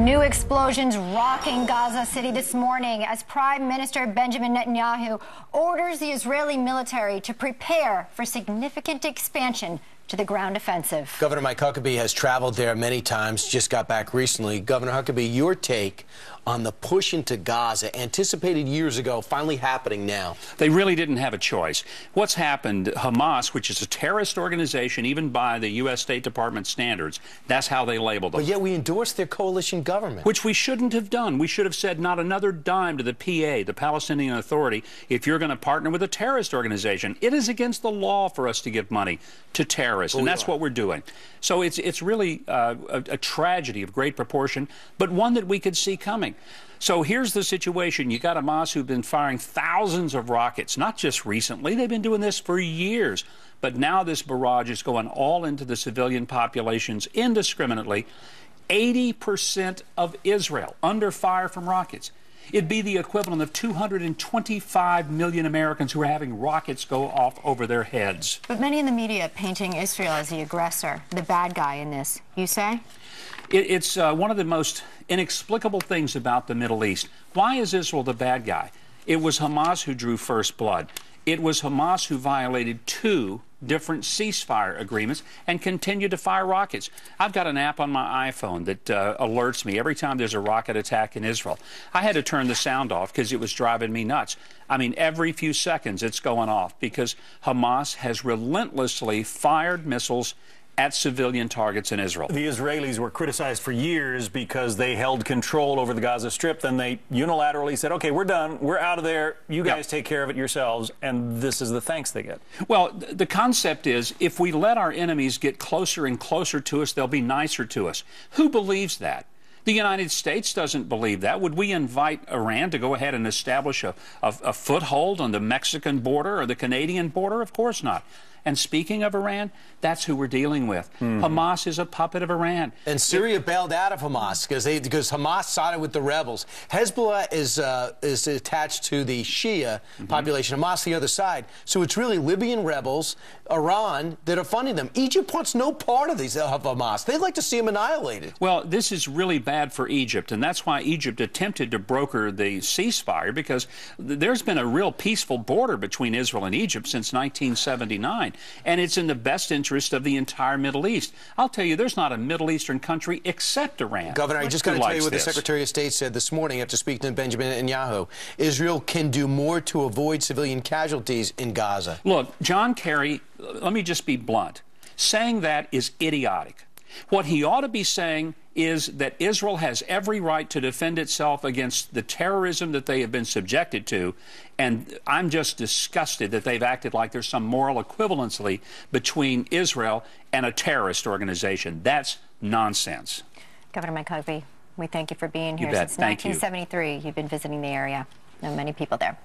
New explosions rocking Gaza City this morning as Prime Minister Benjamin Netanyahu orders the Israeli military to prepare for significant expansion to the ground offensive. Governor Mike Huckabee has traveled there many times, just got back recently. Governor Huckabee, your take on the push into Gaza, anticipated years ago, finally happening now. They really didn't have a choice. What's happened, Hamas, which is a terrorist organization, even by the U.S. State Department standards, that's how they labeled them. But yet we endorsed their coalition government. Which we shouldn't have done. We should have said not another dime to the PA, the Palestinian Authority, if you're going to partner with a terrorist organization. It is against the law for us to give money to terrorists, and that's what we're doing. So it's really a tragedy of great proportion, but one that we could see coming. So here's the situation. You got Hamas who've been firing thousands of rockets, not just recently. They've been doing this for years. But now this barrage is going all into the civilian populations indiscriminately. 80% of Israel under fire from rockets. It'd be the equivalent of 225 million Americans who are having rockets go off over their heads. But many in the media painting Israel as the aggressor, the bad guy in this. You say? It's one of the most inexplicable things about the Middle East. Why is Israel the bad guy? It was Hamas who drew first blood. It was Hamas who violated 2 different ceasefire agreements and continued to fire rockets. I've got an app on my iPhone that alerts me every time there's a rocket attack in Israel. I had to turn the sound off because it was driving me nuts. I mean, every few seconds it's going off because Hamas has relentlessly fired missiles at civilian targets in Israel. The Israelis were criticized for years because they held control over the Gaza Strip. Then they unilaterally said, okay, we're done. We're out of there. You guys take care of it yourselves. And this is the thanks they get. Well, the concept is if we let our enemies get closer and closer to us, they'll be nicer to us. Who believes that? The United States doesn't believe that. Would we invite Iran to go ahead and establish a foothold on the Mexican border or the Canadian border? Of course not. And speaking of Iran, that's who we're dealing with. Hamas is a puppet of Iran. And Syria bailed out of Hamas because Hamas sided with the rebels. Hezbollah is attached to the Shia population, Hamas the other side. So it's really Libyan rebels, Iran, that are funding them. Egypt wants no part of these of Hamas. They'd like to see them annihilated. Well, this is really bad for Egypt, and that's why Egypt attempted to broker the ceasefire, because there's been a real peaceful border between Israel and Egypt since 1979. And it's in the best interest of the entire Middle East. I'll tell you, there's not a Middle Eastern country except Iran. Governor, I just got to tell you what the Secretary of State said this morning after speaking to Benjamin Netanyahu. Israel can do more to avoid civilian casualties in Gaza. Look, John Kerry, let me just be blunt. Saying that is idiotic. What he ought to be saying is that Israel has every right to defend itself against the terrorism that they have been subjected to, and I'm just disgusted that they've acted like there's some moral equivalency between Israel and a terrorist organization. That's nonsense. Governor Mike Huckabee, we thank you for being here. You bet. Since 1973, you've been visiting the area. Know many people there.